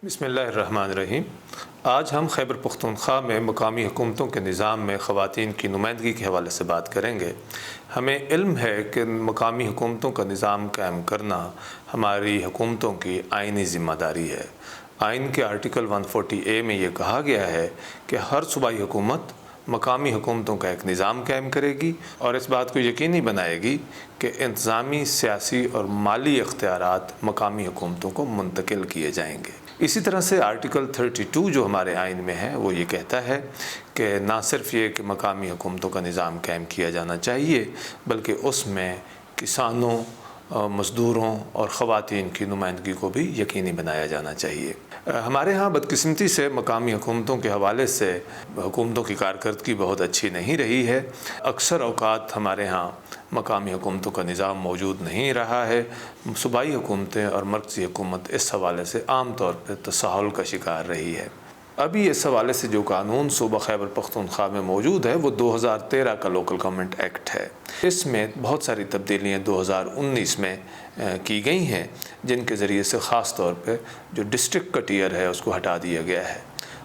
بسم اللہ الرحمن الرحیم۔ آج ہم خیبر پختونخوا میں مقامی حکومتوں کے نظام میں خواتین کی نمائندگی کے حوالے سے بات کریں گے۔ ہمیں علم ہے کہ مقامی حکومتوں کا نظام قائم کرنا ہماری حکومتوں کی آئینی ذمہ داری ہے۔ آئین کے آرٹیکل 140A میں یہ کہا گیا ہے کہ ہر صوبائی حکومت مقامی حکومتوں کا ایک نظام قائم کرے گی اور اس بات کو یقینی بنائے گی کہ انتظامی، سیاسی اور مالی اختیارات مقامی حکومتوں کو منتقل کیے جائیں گے۔ اسی طرح سے آرٹیکل 32 جو ہمارے آئین میں ہے وہ یہ کہتا ہے کہ نہ صرف یہ کہ مقامی حکومتوں کا نظام قائم کیا جانا چاہیے بلکہ اس میں کسانوں، مزدوروں اور خواتین کی نمائندگی کو بھی یقینی بنایا جانا چاہیے۔ ہمارے ہاں بدقسمتی سے مقامی حکومتوں کے حوالے سے حکومتوں کی کارکردگی بہت اچھی نہیں رہی ہے۔ اکثر اوقات ہمارے ہاں مقامی حکومتوں کا نظام موجود نہیں رہا ہے۔ صوبائی حکومتیں اور مرکزی حکومت اس حوالے سے عام طور پہ تساہل کا شکار رہی ہے۔ ابھی اس حوالے سے جو قانون صوبہ خیبر پختونخوا میں موجود ہے وہ 2013 کا لوکل گورنمنٹ ایکٹ ہے۔ اس میں بہت ساری تبدیلیاں 2019 میں کی گئی ہیں جن کے ذریعے سے خاص طور پہ جو ڈسٹرکٹ کا ٹیئر ہے اس کو ہٹا دیا گیا ہے۔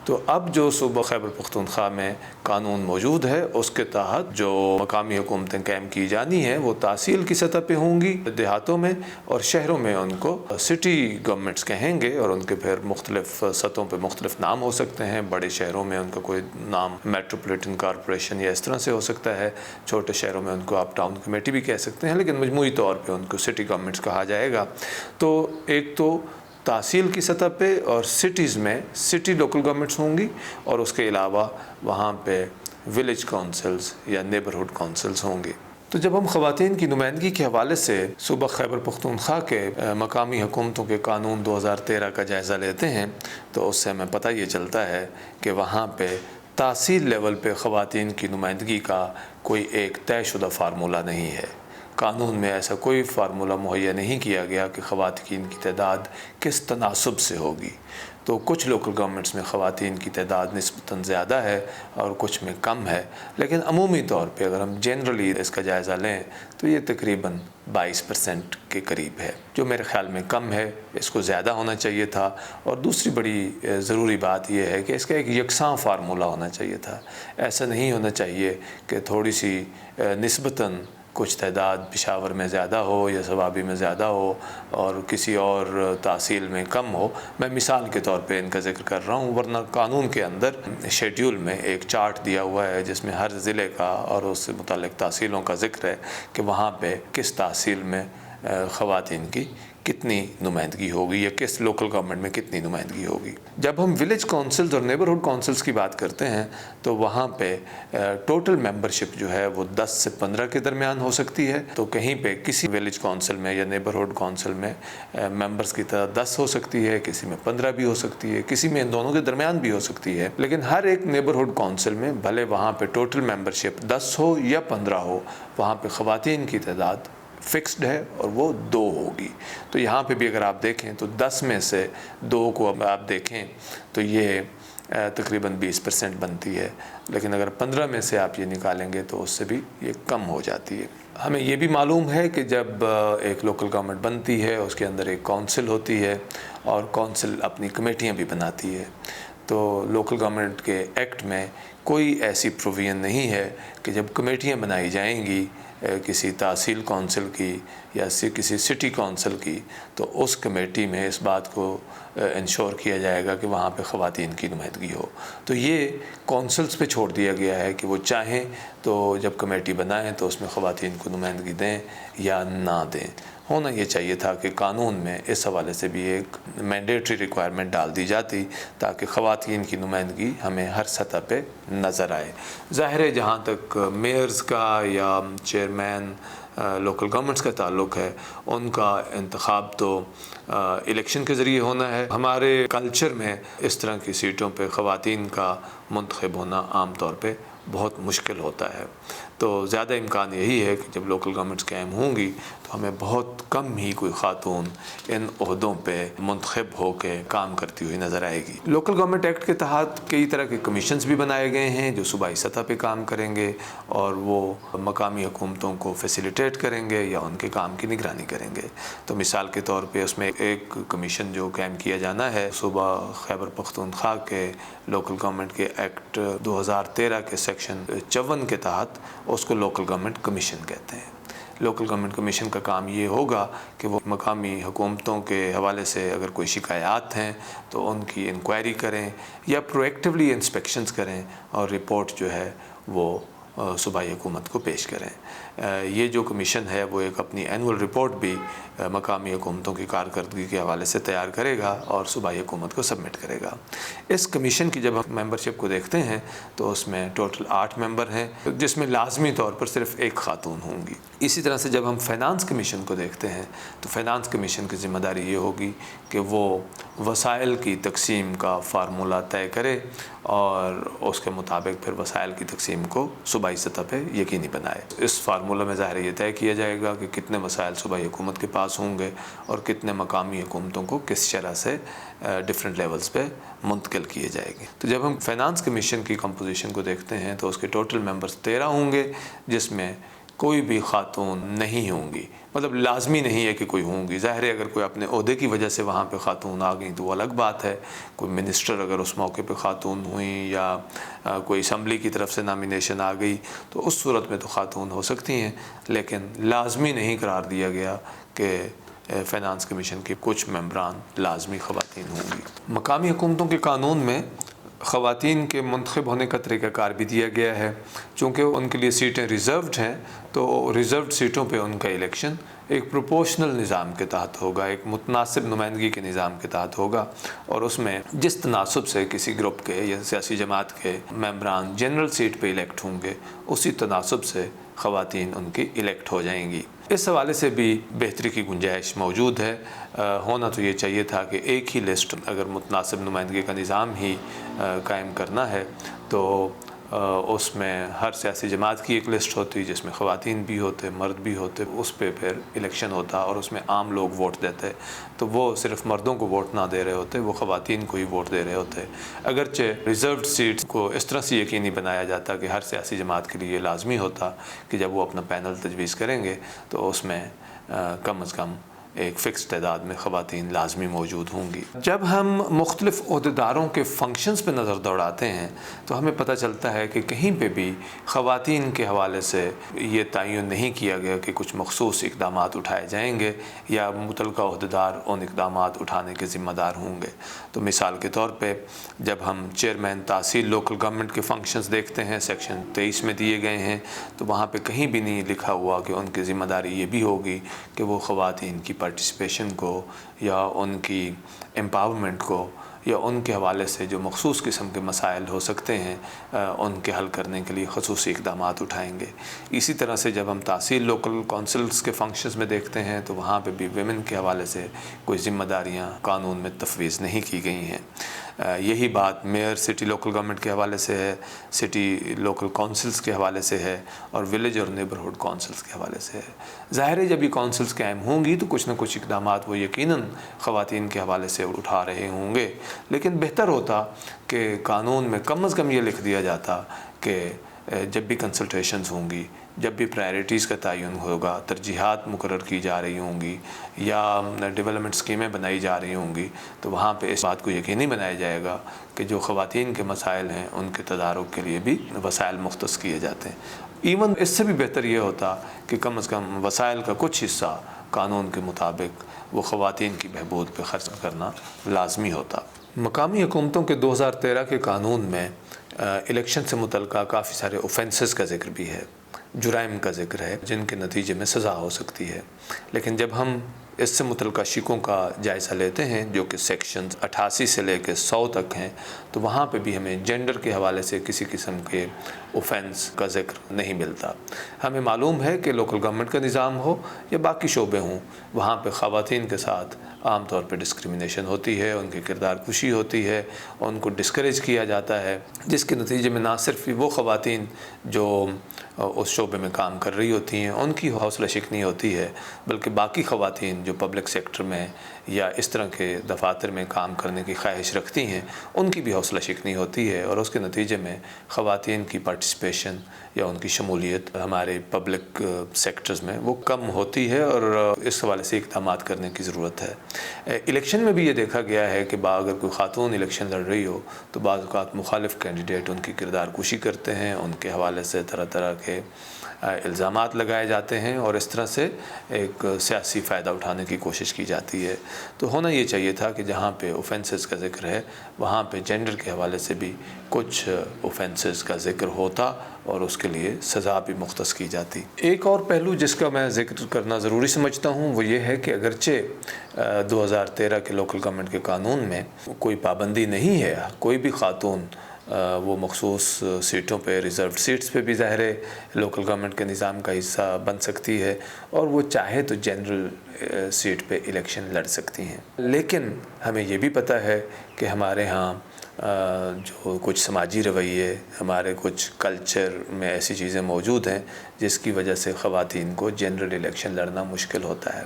تو اب جو صوبہ خیبر پختونخوا میں قانون موجود ہے اس کے تحت جو مقامی حکومتیں قائم کی جانی ہیں وہ تحصیل کی سطح پہ ہوں گی، دیہاتوں میں اور شہروں میں ان کو سٹی گورنمنٹس کہیں گے اور ان کے پھر مختلف سطحوں پہ مختلف نام ہو سکتے ہیں۔ بڑے شہروں میں ان کا کوئی نام میٹروپولیٹن کارپوریشن یا اس طرح سے ہو سکتا ہے، چھوٹے شہروں میں ان کو آپ ٹاؤن کمیٹی بھی کہہ سکتے ہیں، لیکن مجموعی طور پہ ان کو سٹی گورنمنٹس کہا جائے گا۔ تو ایک تو تحصیل کی سطح پہ اور سٹیز میں سٹی لوکل گورنمنٹس ہوں گی اور اس کے علاوہ وہاں پہ ولیج کونسلز یا نیبرہڈ کونسلز ہوں گی۔ تو جب ہم خواتین کی نمائندگی کے حوالے سے صوبہ خیبر پختونخوا کے مقامی حکومتوں کے قانون 2013 کا جائزہ لیتے ہیں تو اس سے ہمیں پتہ یہ چلتا ہے کہ وہاں پہ تحصیل لیول پہ خواتین کی نمائندگی کا کوئی ایک طے شدہ فارمولہ نہیں ہے۔ قانون میں ایسا کوئی فارمولہ مہیا نہیں کیا گیا کہ خواتین کی تعداد کس تناسب سے ہوگی۔ تو کچھ لوکل گورنمنٹس میں خواتین کی تعداد نسبتاً زیادہ ہے اور کچھ میں کم ہے، لیکن عمومی طور پہ اگر ہم جنرلی اس کا جائزہ لیں تو یہ تقریباً 22% کے قریب ہے، جو میرے خیال میں کم ہے۔ اس کو زیادہ ہونا چاہیے تھا۔ اور دوسری بڑی ضروری بات یہ ہے کہ اس کا ایک یکساں فارمولہ ہونا چاہیے تھا۔ ایسا نہیں ہونا چاہیے کہ تھوڑی سی نسبتاً کچھ تعداد پشاور میں زیادہ ہو یا صوابی میں زیادہ ہو اور کسی اور تحصیل میں کم ہو۔ میں مثال کے طور پہ ان کا ذکر کر رہا ہوں، ورنہ قانون کے اندر شیڈیول میں ایک چارٹ دیا ہوا ہے جس میں ہر ضلع کا اور اس سے متعلق تحصیلوں کا ذکر ہے کہ وہاں پہ کس تحصیل میں خواتین کی کتنی نمائندگی ہوگی یا کس لوکل گورنمنٹ میں کتنی نمائندگی ہوگی۔ جب ہم ولیج کونسلز اور نیبرہڈ کونسلز کی بات کرتے ہیں تو وہاں پہ ٹوٹل ممبرشپ جو ہے وہ 10 سے 15 کے درمیان ہو سکتی ہے۔ تو کہیں پہ کسی ولیج کونسل میں یا نیبرہڈ کونسل میں ممبرز کی تعداد 10 ہو سکتی ہے، کسی میں 15 بھی ہو سکتی ہے، کسی میں ان دونوں کے درمیان بھی ہو سکتی ہے، لیکن ہر ایک نیبرہڈ کونسل میں بھلے وہاں پہ ٹوٹل ممبرشپ 10 ہو یا 15 ہو، وہاں پہ خواتین کی تعداد فکسڈ ہے اور وہ 2 ہوگی۔ تو یہاں پہ بھی اگر آپ دیکھیں تو 10 میں سے 2 کو آپ دیکھیں تو یہ تقریباً 20% بنتی ہے، لیکن اگر 15 میں سے آپ یہ نکالیں گے تو اس سے بھی یہ کم ہو جاتی ہے۔ ہمیں یہ بھی معلوم ہے کہ جب ایک لوکل گورنمنٹ بنتی ہے اس کے اندر ایک کونسل ہوتی ہے اور کونسل اپنی کمیٹیاں بھی بناتی ہے۔ تو لوکل گورنمنٹ کے ایکٹ میں کوئی ایسی پروویژن نہیں ہے کہ جب کمیٹیاں بنائی جائیں گی کسی تحصیل کونسل کی یا کسی سٹی کونسل کی تو اس کمیٹی میں اس بات کو انشور کیا جائے گا کہ وہاں پہ خواتین کی نمائندگی ہو۔ تو یہ کونسلز پہ چھوڑ دیا گیا ہے کہ وہ چاہیں تو جب کمیٹی بنائیں تو اس میں خواتین کو نمائندگی دیں یا نہ دیں۔ ہونا یہ چاہیے تھا کہ قانون میں اس حوالے سے بھی ایک مینڈیٹری ریکوائرمنٹ ڈال دی جاتی تاکہ خواتین کی نمائندگی ہمیں ہر سطح پہ نظر آئے۔ ظاہر ہے جہاں تک میئرز کا یا چیئرمین لوکل گورنمنٹس کا تعلق ہے ان کا انتخاب تو الیکشن کے ذریعے ہونا ہے۔ ہمارے کلچر میں اس طرح کی سیٹوں پہ خواتین کا منتخب ہونا عام طور پہ بہت مشکل ہوتا ہے۔ تو زیادہ امکان یہی ہے کہ جب لوکل گورنمنٹس قائم ہوں گی تو ہمیں بہت کم ہی کوئی خاتون ان عہدوں پہ منتخب ہو کے کام کرتی ہوئی نظر آئے گی۔ لوکل گورنمنٹ ایکٹ کے تحت کئی طرح کے کمیشنز بھی بنائے گئے ہیں جو صوبائی سطح پہ کام کریں گے اور وہ مقامی حکومتوں کو فیسیلیٹیٹ کریں گے یا ان کے کام کی نگرانی کریں گے۔ تو مثال کے طور پہ اس میں ایک کمیشن جو قائم کیا جانا ہے صوبہ خیبر پختونخوا کے لوکل گورنمنٹ کے ایکٹ 2013 کے سیکشن 54 کے تحت اس کو لوکل گورنمنٹ کمیشن کہتے ہیں۔ لوکل گورنمنٹ کمیشن کا کام یہ ہوگا کہ وہ مقامی حکومتوں کے حوالے سے اگر کوئی شکایات ہیں تو ان کی انکوائری کریں یا پرویکٹیولی انسپیکشنز کریں اور رپورٹ جو ہے وہ صوبائی حکومت کو پیش کریں۔ یہ جو کمیشن ہے وہ ایک اپنی اینول رپورٹ بھی مقامی حکومتوں کی کارکردگی کے حوالے سے تیار کرے گا اور صوبائی حکومت کو سبمٹ کرے گا۔ اس کمیشن کی جب ہم ممبرشپ کو دیکھتے ہیں تو اس میں ٹوٹل 8 ممبر ہیں جس میں لازمی طور پر صرف ایک خاتون ہوں گی۔ اسی طرح سے جب ہم فائنانس کمیشن کو دیکھتے ہیں تو فائنانس کمیشن کی ذمہ داری یہ ہوگی کہ وہ وسائل کی تقسیم کا فارمولہ طے کرے اور اس کے مطابق پھر وسائل کی تقسیم کو صوبائی سطح پہ یقینی بنائے۔ اس فارمولہ میں ظاہر یہ طے کیا جائے گا کہ کتنے وسائل صوبائی حکومت کے پاس ہوں گے اور کتنے مقامی حکومتوں کو کس شرح سے ڈفرینٹ لیولز پہ منتقل کیے جائیں گے۔ تو جب ہم فائنانس کمیشن کی کمپوزیشن کو دیکھتے ہیں تو اس کے ٹوٹل ممبرز 13 ہوں گے جس میں کوئی بھی خاتون نہیں ہوں گی، مطلب لازمی نہیں ہے کہ کوئی ہوں گی۔ ظاہر ہے اگر کوئی اپنے عہدے کی وجہ سے وہاں پہ خاتون آ گئیں تو وہ الگ بات ہے، کوئی منسٹر اگر اس موقع پہ خاتون ہوئیں یا کوئی اسمبلی کی طرف سے نامینیشن آ گئی تو اس صورت میں تو خاتون ہو سکتی ہیں، لیکن لازمی نہیں قرار دیا گیا کہ فائنانس کمیشن کے کچھ ممبران لازمی خواتین ہوں گی۔ مقامی حکومتوں کے قانون میں خواتین کے منتخب ہونے کا طریقہ کار بھی دیا گیا ہے۔ چونکہ ان کے لیے سیٹیں ریزروڈ ہیں تو ریزروڈ سیٹوں پہ ان کا الیکشن ایک پروپورشنل نظام کے تحت ہوگا، ایک متناسب نمائندگی کے نظام کے تحت ہوگا، اور اس میں جس تناسب سے کسی گروپ کے یا سیاسی جماعت کے ممبران جنرل سیٹ پہ الیکٹ ہوں گے اسی تناسب سے خواتین ان کی الیکٹ ہو جائیں گی۔ اس حوالے سے بھی بہتری کی گنجائش موجود ہے۔ ہونا تو یہ چاہیے تھا کہ ایک ہی لسٹ اگر متناسب نمائندگی کا نظام ہی قائم کرنا ہے تو اس میں ہر سیاسی جماعت کی ایک لسٹ ہوتی جس میں خواتین بھی ہوتے، مرد بھی ہوتے، اس پہ پھر الیکشن ہوتا اور اس میں عام لوگ ووٹ دیتے، تو وہ صرف مردوں کو ووٹ نہ دے رہے ہوتے، وہ خواتین کو ہی ووٹ دے رہے ہوتے۔ اگرچہ ریزروڈ سیٹس کو اس طرح سے یقینی بنایا جاتا کہ ہر سیاسی جماعت کے لیے یہ لازمی ہوتا کہ جب وہ اپنا پینل تجویز کریں گے تو اس میں کم از کم ایک فکس تعداد میں خواتین لازمی موجود ہوں گی۔ جب ہم مختلف عہدیداروں کے فنکشنز پہ نظر دوڑاتے ہیں تو ہمیں پتہ چلتا ہے کہ کہیں پہ بھی خواتین کے حوالے سے یہ تعین نہیں کیا گیا کہ کچھ مخصوص اقدامات اٹھائے جائیں گے یا متعلقہ عہدیدار ان اقدامات اٹھانے کے ذمہ دار ہوں گے۔ تو مثال کے طور پہ جب ہم چیئرمین تحصیل لوکل گورنمنٹ کے فنکشنز دیکھتے ہیں سیکشن 23 میں دیے گئے ہیں تو وہاں پہ کہیں بھی نہیں لکھا ہوا کہ ان کی ذمہ داری یہ بھی ہوگی کہ وہ خواتین کی پارٹیسپیشن کو یا ان کی امپاورمنٹ کو یا ان کے حوالے سے جو مخصوص قسم کے مسائل ہو سکتے ہیں ان کے حل کرنے کے لیے خصوصی اقدامات اٹھائیں گے۔ اسی طرح سے جب ہم تحصیل لوکل کونسلز کے فنکشنز میں دیکھتے ہیں تو وہاں پہ بھی ویمن کے حوالے سے کوئی ذمہ داریاں قانون میں تفویض نہیں کی گئی ہیں۔ یہی بات میئر سٹی لوکل گورنمنٹ کے حوالے سے ہے، سٹی لوکل کونسلز کے حوالے سے ہے اور ولیج اور نیبرہڈ کونسلز کے حوالے سے ہے۔ ظاہر ہے جب یہ کونسلز قائم ہوں گی تو کچھ نہ کچھ اقدامات وہ یقیناً خواتین کے حوالے سے اٹھا رہے ہوں گے، لیکن بہتر ہوتا کہ قانون میں کم از کم یہ لکھ دیا جاتا کہ جب بھی کنسلٹیشنز ہوں گی، جب بھی پرائرٹیز کا تعین ہوگا، ترجیحات مقرر کی جا رہی ہوں گی یا ڈیولپمنٹ اسکیمیں بنائی جا رہی ہوں گی تو وہاں پہ اس بات کو یقینی بنایا جائے گا کہ جو خواتین کے مسائل ہیں ان کے تدارک کے لیے بھی وسائل مختص کیے جاتے ہیں۔ ایون اس سے بھی بہتر یہ ہوتا کہ کم از کم وسائل کا کچھ حصہ قانون کے مطابق وہ خواتین کی بہبود پہ خرچ کرنا لازمی ہوتا۔ مقامی حکومتوں کے 2013 کے قانون میں الیکشن سے متعلقہ کافی سارے اوفینسز کا ذکر بھی ہے، جرائم کا ذکر ہے جن کے نتیجے میں سزا ہو سکتی ہے، لیکن جب ہم اس سے متعلقہ شکوں کا جائزہ لیتے ہیں جو کہ سیکشنز 88 سے لے کے 100 تک ہیں تو وہاں پہ بھی ہمیں جینڈر کے حوالے سے کسی قسم کے اوفینس کا ذکر نہیں ملتا۔ ہمیں معلوم ہے کہ لوکل گورنمنٹ کا نظام ہو یا باقی شعبے ہوں، وہاں پہ خواتین کے ساتھ عام طور پہ ڈسکریمنیشن ہوتی ہے، ان کی کردار کشی ہوتی ہے، ان کو ڈسکریج کیا جاتا ہے، جس کے نتیجے میں نہ صرف وہ خواتین جو اس شعبے میں کام کر رہی ہوتی ہیں ان کی حوصلہ شکنی ہوتی ہے، بلکہ باقی خواتین جو پبلک سیکٹر میں یا اس طرح کے دفاتر میں کام کرنے کی خواہش رکھتی ہیں ان کی بھی حوصلہ شکنی ہوتی ہے، اور اس کے نتیجے میں خواتین کی پارٹیسپیشن یا ان کی شمولیت ہمارے پبلک سیکٹرز میں وہ کم ہوتی ہے، اور اس حوالے سے اقدامات کرنے کی ضرورت ہے۔ الیکشن میں بھی یہ دیکھا گیا ہے کہ اگر کوئی خاتون الیکشن لڑ رہی ہو تو بعض اوقات مخالف کینڈیڈیٹ ان کی کردار کشی کرتے ہیں، ان کے حوالے سے طرح طرح کے الزامات لگائے جاتے ہیں، اور اس طرح سے ایک سیاسی فائدہ اٹھانے کی کوشش کی جاتی ہے۔ تو ہونا یہ چاہیے تھا کہ جہاں پہ اوفینسز کا ذکر ہے وہاں پہ جینڈر کے حوالے سے بھی کچھ اوفینسز کا ذکر ہوتا اور اس کے لیے سزا بھی مختص کی جاتی۔ ایک اور پہلو جس کا میں ذکر کرنا ضروری سمجھتا ہوں وہ یہ ہے کہ اگرچہ 2013 کے لوکل گورنمنٹ کے قانون میں کوئی پابندی نہیں ہے، کوئی بھی خاتون وہ مخصوص سیٹوں پہ، ریزروڈ سیٹس پہ بھی ظاہر ہے لوکل گورنمنٹ کے نظام کا حصہ بن سکتی ہے، اور وہ چاہے تو جنرل سیٹ پہ الیکشن لڑ سکتی ہیں۔ لیکن ہمیں یہ بھی پتہ ہے کہ ہمارے ہاں جو کچھ سماجی رویے، ہمارے کچھ کلچر میں ایسی چیزیں موجود ہیں جس کی وجہ سے خواتین کو جنرل الیکشن لڑنا مشکل ہوتا ہے۔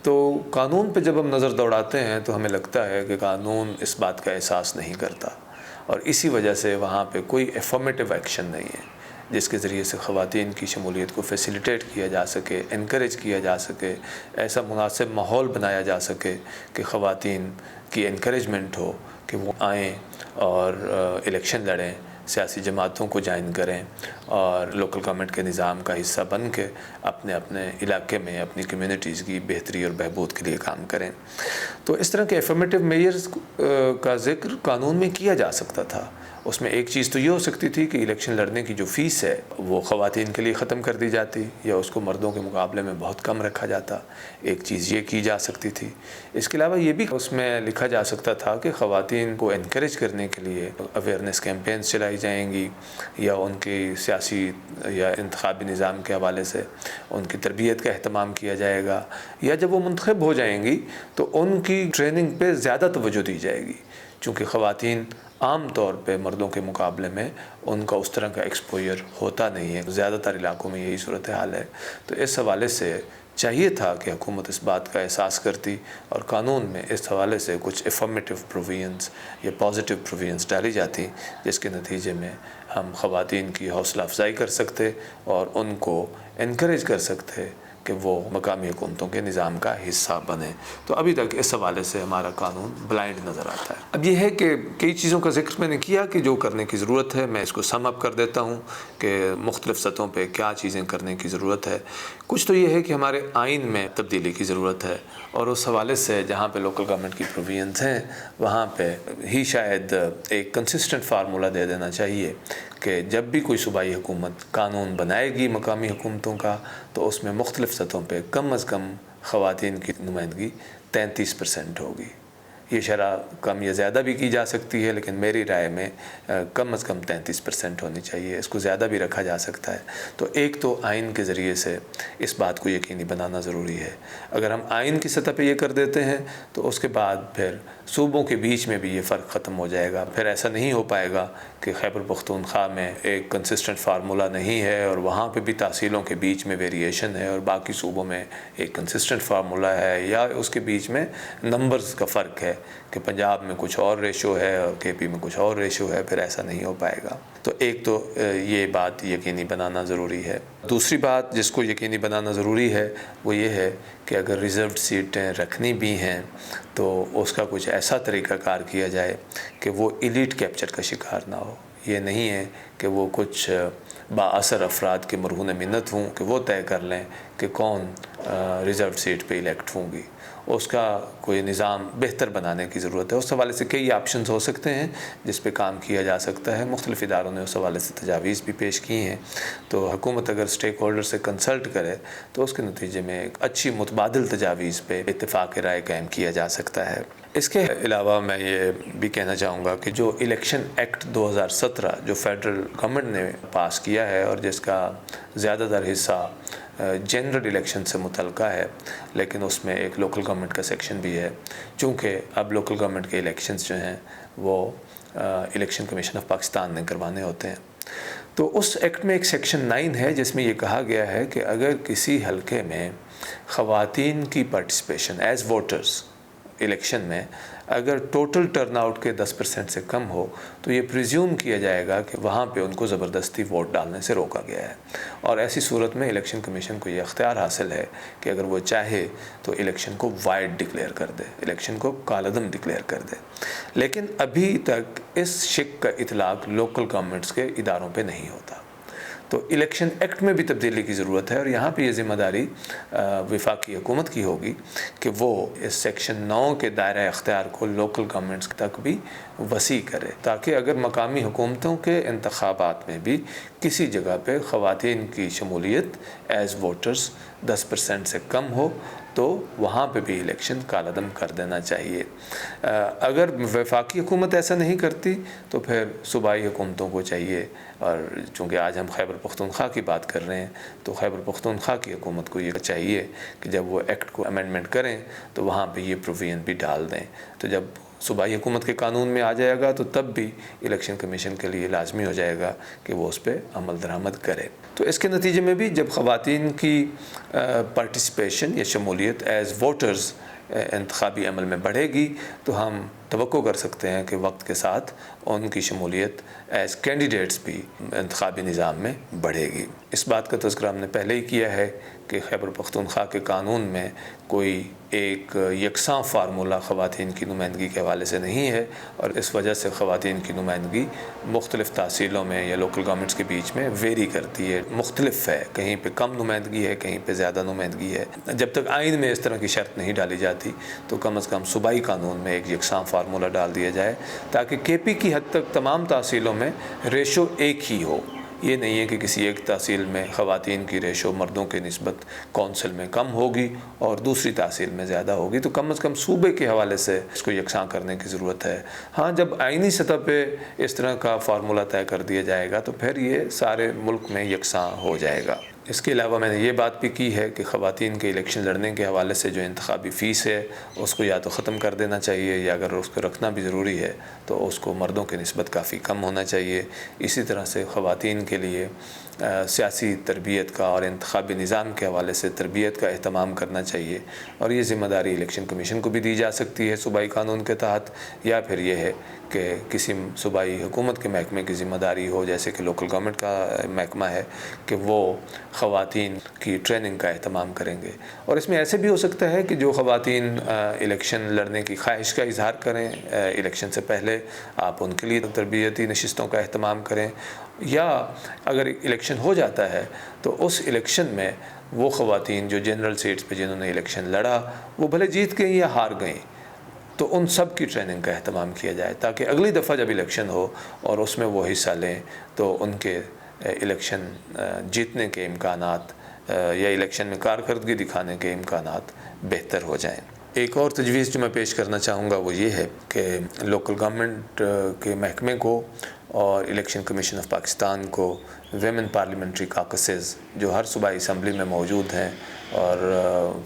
تو قانون پہ جب ہم نظر دوڑاتے ہیں تو ہمیں لگتا ہے کہ قانون اس بات کا احساس نہیں کرتا، اور اسی وجہ سے وہاں پہ کوئی افرمیٹیو ایکشن نہیں ہے جس کے ذریعے سے خواتین کی شمولیت کو فیسیلیٹیٹ کیا جا سکے، انکریج کیا جا سکے، ایسا مناسب ماحول بنایا جا سکے کہ خواتین کی انکریجمنٹ ہو کہ وہ آئیں اور الیکشن لڑیں، سیاسی جماعتوں کو جوائن کریں اور لوکل گورنمنٹ کے نظام کا حصہ بن کے اپنے اپنے علاقے میں اپنی کمیونٹیز کی بہتری اور بہبود کے لیے کام کریں۔ تو اس طرح کے افرمیٹیو میئرز کا ذکر قانون میں کیا جا سکتا تھا۔ اس میں ایک چیز تو یہ ہو سکتی تھی کہ الیکشن لڑنے کی جو فیس ہے وہ خواتین کے لیے ختم کر دی جاتی یا اس کو مردوں کے مقابلے میں بہت کم رکھا جاتا، ایک چیز یہ کی جا سکتی تھی۔ اس کے علاوہ یہ بھی اس میں لکھا جا سکتا تھا کہ خواتین کو انکریج کرنے کے لیے اویئرنیس کیمپینز چلائی جائیں گی، یا ان کی سیاسی یا انتخابی نظام کے حوالے سے ان کی تربیت کا اہتمام کیا جائے گا، یا جب وہ منتخب ہو جائیں گی تو ان کی ٹریننگ پہ زیادہ توجہ دی جائے گی، چونکہ خواتین عام طور پہ مردوں کے مقابلے میں ان کا اس طرح کا ایکسپوجر ہوتا نہیں ہے، زیادہ تر علاقوں میں یہی صورتحال ہے۔ تو اس حوالے سے چاہیے تھا کہ حکومت اس بات کا احساس کرتی اور قانون میں اس حوالے سے کچھ افرمیٹیو پروویژنز یا پازیٹیو پروویژنز ڈالی جاتی، جس کے نتیجے میں ہم خواتین کی حوصلہ افزائی کر سکتے اور ان کو انکریج کر سکتے کہ وہ مقامی حکومتوں کے نظام کا حصہ بنے۔ تو ابھی تک اس حوالے سے ہمارا قانون بلائنڈ نظر آتا ہے۔ اب یہ ہے کہ کئی چیزوں کا ذکر میں نے کیا کہ جو کرنے کی ضرورت ہے، میں اس کو سم اپ کر دیتا ہوں کہ مختلف سطحوں پہ کیا چیزیں کرنے کی ضرورت ہے۔ کچھ تو یہ ہے کہ ہمارے آئین میں تبدیلی کی ضرورت ہے، اور اس حوالے سے جہاں پہ لوکل گورنمنٹ کی پروویژنز ہیں وہاں پہ ہی شاید ایک کنسسٹنٹ فارمولہ دے دینا چاہیے کہ جب بھی کوئی صوبائی حکومت قانون بنائے گی مقامی حکومتوں کا تو اس میں مختلف سطحوں پہ کم از کم خواتین کی نمائندگی 33% ہوگی۔ یہ شرح کم یا زیادہ بھی کی جا سکتی ہے، لیکن میری رائے میں کم از کم 33% ہونی چاہیے، اس کو زیادہ بھی رکھا جا سکتا ہے۔ تو ایک تو آئین کے ذریعے سے اس بات کو یقینی بنانا ضروری ہے۔ اگر ہم آئین کی سطح پہ یہ کر دیتے ہیں تو اس کے بعد پھر صوبوں کے بیچ میں بھی یہ فرق ختم ہو جائے گا، پھر ایسا نہیں ہو پائے گا کہ خیبر پختونخوا میں ایک کنسسٹنٹ فارمولہ نہیں ہے اور وہاں پہ بھی تحصیلوں کے بیچ میں ویریشن ہے اور باقی صوبوں میں ایک کنسسٹنٹ فارمولہ ہے، یا اس کے بیچ میں نمبرز کا فرق ہے کہ پنجاب میں کچھ اور ریشو ہے اور کے پی میں کچھ اور ریشو ہے، پھر ایسا نہیں ہو پائے گا۔ تو ایک تو یہ بات یقینی بنانا ضروری ہے۔ دوسری بات جس کو یقینی بنانا ضروری ہے وہ یہ ہے کہ اگر ریزروڈ سیٹیں رکھنی بھی ہیں تو اس کا کچھ ایسا طریقہ کار کیا جائے کہ وہ ایلیٹ کیپچر کا شکار نہ ہو۔ یہ نہیں ہے کہ وہ کچھ با اثر افراد کے مرہون منت ہوں کہ وہ طے کر لیں کہ کون ریزرو سیٹ پہ الیکٹ ہوں گی، اس کا کوئی نظام بہتر بنانے کی ضرورت ہے۔ اس حوالے سے کئی آپشنز ہو سکتے ہیں جس پہ کام کیا جا سکتا ہے۔ مختلف اداروں نے اس حوالے سے تجاویز بھی پیش کی ہیں، تو حکومت اگر اسٹیک ہولڈر سے کنسلٹ کرے تو اس کے نتیجے میں ایک اچھی متبادل تجاویز پہ اتفاق رائے قائم کیا جا سکتا ہے۔ اس کے علاوہ میں یہ بھی کہنا چاہوں گا کہ جو الیکشن ایکٹ 2017 جو فیڈرل گورنمنٹ نے پاس کیا ہے اور جس کا زیادہ تر حصہ جنرل الیکشن سے متعلقہ ہے، لیکن اس میں ایک لوکل گورنمنٹ کا سیکشن بھی ہے، چونکہ اب لوکل گورنمنٹ کے الیکشنز جو ہیں وہ الیکشن کمیشن آف پاکستان نے کروانے ہوتے ہیں، تو اس ایکٹ میں ایک سیکشن 9 ہے جس میں یہ کہا گیا ہے کہ اگر کسی حلقے میں خواتین کی پارٹیسپیشن ایز ووٹرز الیکشن میں اگر ٹوٹل ٹرن آؤٹ کے 10% سے کم ہو تو یہ پریزیوم کیا جائے گا کہ وہاں پہ ان کو زبردستی ووٹ ڈالنے سے روکا گیا ہے، اور ایسی صورت میں الیکشن کمیشن کو یہ اختیار حاصل ہے کہ اگر وہ چاہے تو الیکشن کو وائڈ ڈکلیئر کر دے، الیکشن کو کالعدم ڈکلیئر کر دے۔ لیکن ابھی تک اس شق کا اطلاق لوکل گورنمنٹس کے اداروں پہ نہیں ہوتا، تو الیکشن ایکٹ میں بھی تبدیلی کی ضرورت ہے، اور یہاں پہ یہ ذمہ داری وفاقی حکومت کی ہوگی کہ وہ اس سیکشن 9 کے دائرہ اختیار کو لوکل گورنمنٹس تک بھی وسیع کرے، تاکہ اگر مقامی حکومتوں کے انتخابات میں بھی کسی جگہ پہ خواتین کی شمولیت ایز ووٹرز 10% سے کم ہو تو وہاں پہ بھی الیکشن کالعدم کر دینا چاہیے۔ اگر وفاقی حکومت ایسا نہیں کرتی تو پھر صوبائی حکومتوں کو چاہیے، اور چونکہ آج ہم خیبر پختونخوا کی بات کر رہے ہیں تو خیبر پختونخوا کی حکومت کو یہ چاہیے کہ جب وہ ایکٹ کو امینڈمنٹ کریں تو وہاں پہ یہ پروویژن بھی ڈال دیں، تو جب صوبائی حکومت کے قانون میں آ جائے گا تو تب بھی الیکشن کمیشن کے لیے لازمی ہو جائے گا کہ وہ اس پہ عمل درآمد کرے۔ تو اس کے نتیجے میں بھی جب خواتین کی پارٹیسپیشن یا شمولیت ایز ووٹرز انتخابی عمل میں بڑھے گی تو ہم توقع کر سکتے ہیں کہ وقت کے ساتھ ان کی شمولیت ایز کینڈیڈیٹس بھی انتخابی نظام میں بڑھے گی۔ اس بات کا تذکرہ ہم نے پہلے ہی کیا ہے کہ خیبر پختونخوا کے قانون میں کوئی ایک یکساں فارمولہ خواتین کی نمائندگی کے حوالے سے نہیں ہے، اور اس وجہ سے خواتین کی نمائندگی مختلف تحصیلوں میں یا لوکل گورنمنٹس کے بیچ میں ویری کرتی ہے، مختلف ہے، کہیں پہ کم نمائندگی ہے، کہیں پہ زیادہ نمائندگی ہے۔ جب تک آئین میں اس طرح کی شرط نہیں ڈالی جاتی تو کم از کم صوبائی قانون میں ایک یکساں فارمولہ ڈال دیا جائے تاکہ کے پی کی حد تک تمام تحصیلوں میں ریشو ایک ہی ہو۔ یہ نہیں ہے کہ کسی ایک تحصیل میں خواتین کی ریشو مردوں کے نسبت کونسل میں کم ہوگی اور دوسری تحصیل میں زیادہ ہوگی، تو کم از کم صوبے کے حوالے سے اس کو یکساں کرنے کی ضرورت ہے۔ ہاں، جب آئینی سطح پہ اس طرح کا فارمولہ طے کر دیا جائے گا تو پھر یہ سارے ملک میں یکساں ہو جائے گا۔ اس کے علاوہ میں نے یہ بات بھی کی ہے کہ خواتین کے الیکشن لڑنے کے حوالے سے جو انتخابی فیس ہے اس کو یا تو ختم کر دینا چاہیے، یا اگر اس کو رکھنا بھی ضروری ہے تو اس کو مردوں کے نسبت کافی کم ہونا چاہیے۔ اسی طرح سے خواتین کے لیے سیاسی تربیت کا اور انتخابی نظام کے حوالے سے تربیت کا اہتمام کرنا چاہیے، اور یہ ذمہ داری الیکشن کمیشن کو بھی دی جا سکتی ہے صوبائی قانون کے تحت، یا پھر یہ ہے کہ کسی صوبائی حکومت کے محکمے کی ذمہ داری ہو، جیسے کہ لوکل گورنمنٹ کا محکمہ ہے، کہ وہ خواتین کی ٹریننگ کا اہتمام کریں گے۔ اور اس میں ایسے بھی ہو سکتا ہے کہ جو خواتین الیکشن لڑنے کی خواہش کا اظہار کریں الیکشن سے پہلے، آپ ان کے لیے تربیتی نشستوں کا اہتمام کریں، یا اگر الیکشن ہو جاتا ہے تو اس الیکشن میں وہ خواتین جو جنرل سیٹس پہ جنہوں نے الیکشن لڑا وہ بھلے جیت گئیں یا ہار گئیں، تو ان سب کی ٹریننگ کا اہتمام کیا جائے تاکہ اگلی دفعہ جب الیکشن ہو اور اس میں وہ حصہ لیں تو ان کے الیکشن جیتنے کے امکانات یا الیکشن میں کارکردگی دکھانے کے امکانات بہتر ہو جائیں۔ ایک اور تجویز جو میں پیش کرنا چاہوں گا وہ یہ ہے کہ لوکل گورنمنٹ کے محکمے کو اور الیکشن کمیشن آف پاکستان کو ویمن پارلیمنٹری کاکسز جو ہر صوبائی اسمبلی میں موجود ہیں اور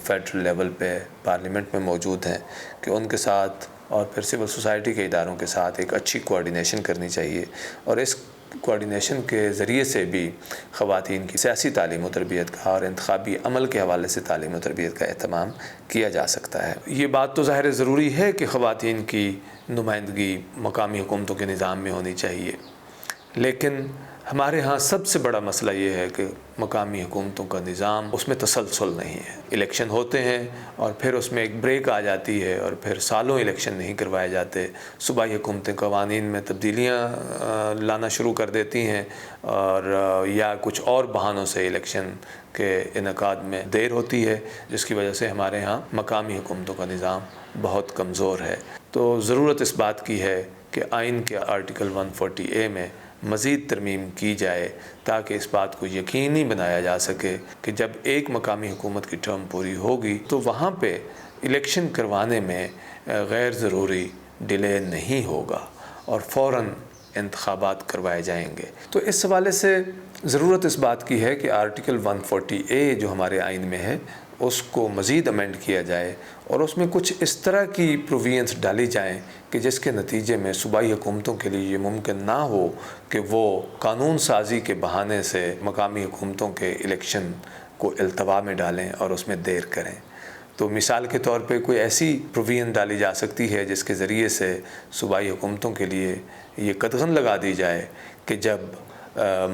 فیڈرل لیول پہ پارلیمنٹ میں موجود ہیں، کہ ان کے ساتھ اور پھر سول سوسائٹی کے اداروں کے ساتھ ایک اچھی کوارڈینیشن کرنی چاہیے، اور اس کوارڈینیشن کے ذریعے سے بھی خواتین کی سیاسی تعلیم و تربیت کا اور انتخابی عمل کے حوالے سے تعلیم و تربیت کا اہتمام کیا جا سکتا ہے۔ یہ بات تو ظاہر ضروری ہے کہ خواتین کی نمائندگی مقامی حکومتوں کے نظام میں ہونی چاہیے، لیکن ہمارے ہاں سب سے بڑا مسئلہ یہ ہے کہ مقامی حکومتوں کا نظام، اس میں تسلسل نہیں ہے۔ الیکشن ہوتے ہیں اور پھر اس میں ایک بریک آ جاتی ہے اور پھر سالوں الیکشن نہیں کروائے جاتے۔ صوبائی حکومتیں قوانین میں تبدیلیاں لانا شروع کر دیتی ہیں اور یا کچھ اور بہانوں سے الیکشن کے انعقاد میں دیر ہوتی ہے، جس کی وجہ سے ہمارے ہاں مقامی حکومتوں کا نظام بہت کمزور ہے۔ تو ضرورت اس بات کی ہے کہ آئین کے آرٹیکل 140A میں مزید ترمیم کی جائے تاکہ اس بات کو یقینی بنایا جا سکے کہ جب ایک مقامی حکومت کی ٹرم پوری ہوگی تو وہاں پہ الیکشن کروانے میں غیر ضروری ڈیلے نہیں ہوگا اور فوراً انتخابات کروائے جائیں گے۔ تو اس حوالے سے ضرورت اس بات کی ہے کہ آرٹیکل 140A جو ہمارے آئین میں ہے اس کو مزید امینڈ کیا جائے اور اس میں کچھ اس طرح کی پرووینس ڈالی جائیں کہ جس کے نتیجے میں صوبائی حکومتوں کے لیے یہ ممکن نہ ہو کہ وہ قانون سازی کے بہانے سے مقامی حکومتوں کے الیکشن کو التوا میں ڈالیں اور اس میں دیر کریں۔ تو مثال کے طور پہ کوئی ایسی پروویژن ڈالی جا سکتی ہے جس کے ذریعے سے صوبائی حکومتوں کے لیے یہ قدغن لگا دی جائے کہ جب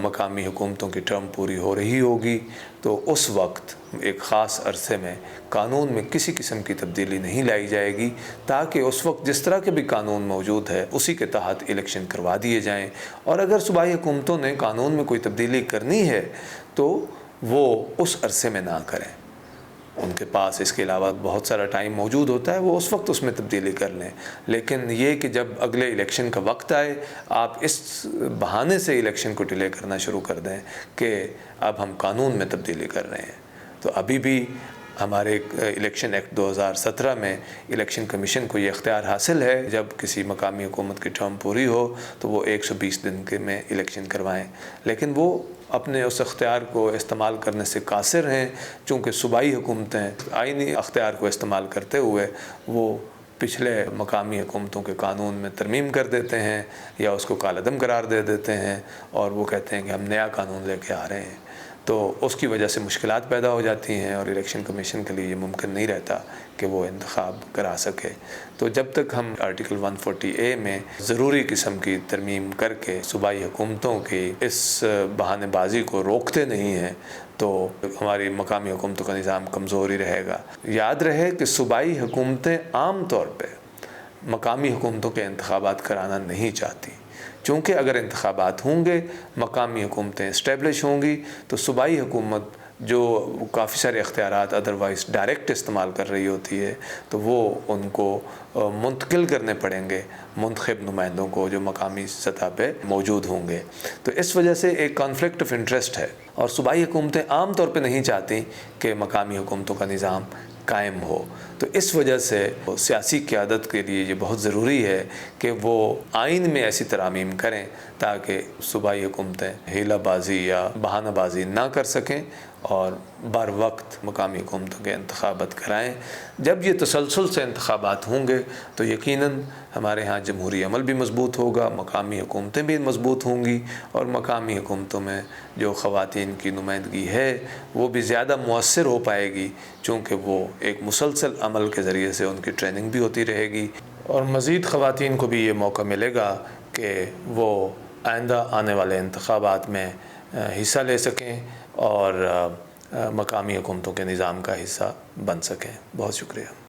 مقامی حکومتوں کی ٹرم پوری ہو رہی ہوگی تو اس وقت ایک خاص عرصے میں قانون میں کسی قسم کی تبدیلی نہیں لائی جائے گی، تاکہ اس وقت جس طرح کے بھی قانون موجود ہے اسی کے تحت الیکشن کروا دیے جائیں۔ اور اگر صوبائی حکومتوں نے قانون میں کوئی تبدیلی کرنی ہے تو وہ اس عرصے میں نہ کریں، ان کے پاس اس کے علاوہ بہت سارا ٹائم موجود ہوتا ہے، وہ اس وقت اس میں تبدیلی کر لیں۔ لیکن یہ کہ جب اگلے الیکشن کا وقت آئے آپ اس بہانے سے الیکشن کو ڈیلے کرنا شروع کر دیں کہ اب ہم قانون میں تبدیلی کر رہے ہیں۔ تو ابھی بھی ہمارے الیکشن ایکٹ 2017 میں الیکشن کمیشن کو یہ اختیار حاصل ہے، جب کسی مقامی حکومت کی ٹرم پوری ہو تو وہ 120 دن کے میں الیکشن کروائیں، لیکن وہ اپنے اس اختیار کو استعمال کرنے سے قاصر ہیں، چونکہ صوبائی حکومتیں آئینی اختیار کو استعمال کرتے ہوئے وہ پچھلے مقامی حکومتوں کے قانون میں ترمیم کر دیتے ہیں یا اس کو کالعدم قرار دے دیتے ہیں اور وہ کہتے ہیں کہ ہم نیا قانون لے کے آ رہے ہیں۔ تو اس کی وجہ سے مشکلات پیدا ہو جاتی ہیں اور الیکشن کمیشن کے لیے یہ ممکن نہیں رہتا کہ وہ انتخاب کرا سکے۔ تو جب تک ہم آرٹیکل 140A میں ضروری قسم کی ترمیم کر کے صوبائی حکومتوں کی اس بہانے بازی کو روکتے نہیں ہیں تو ہماری مقامی حکومتوں کا نظام کمزور ہی رہے گا۔ یاد رہے کہ صوبائی حکومتیں عام طور پہ مقامی حکومتوں کے انتخابات کرانا نہیں چاہتی، چونکہ اگر انتخابات ہوں گے، مقامی حکومتیں اسٹیبلش ہوں گی تو صوبائی حکومت جو کافی سارے اختیارات ادروائز ڈائریکٹ استعمال کر رہی ہوتی ہے تو وہ ان کو منتقل کرنے پڑیں گے منتخب نمائندوں کو جو مقامی سطح پہ موجود ہوں گے۔ تو اس وجہ سے ایک کانفلکٹ آف انٹرسٹ ہے اور صوبائی حکومتیں عام طور پہ نہیں چاہتی کہ مقامی حکومتوں کا نظام قائم ہو۔ تو اس وجہ سے سیاسی قیادت کے لیے یہ بہت ضروری ہے کہ وہ آئین میں ایسی ترامیم کریں تاکہ صوبائی حکومتیں ہیلہ بازی یا بہانہ بازی نہ کر سکیں اور بر وقت مقامی حکومتوں کے انتخابات کرائیں۔ جب یہ تسلسل سے انتخابات ہوں گے تو یقیناً ہمارے ہاں جمہوری عمل بھی مضبوط ہوگا، مقامی حکومتیں بھی مضبوط ہوں گی اور مقامی حکومتوں میں جو خواتین کی نمائندگی ہے وہ بھی زیادہ مؤثر ہو پائے گی، چونکہ وہ ایک مسلسل عمل کے ذریعے سے ان کی ٹریننگ بھی ہوتی رہے گی اور مزید خواتین کو بھی یہ موقع ملے گا کہ وہ آئندہ آنے والے انتخابات میں حصہ لے سکیں اور مقامی حکومتوں کے نظام کا حصہ بن سکیں۔ بہت شکریہ۔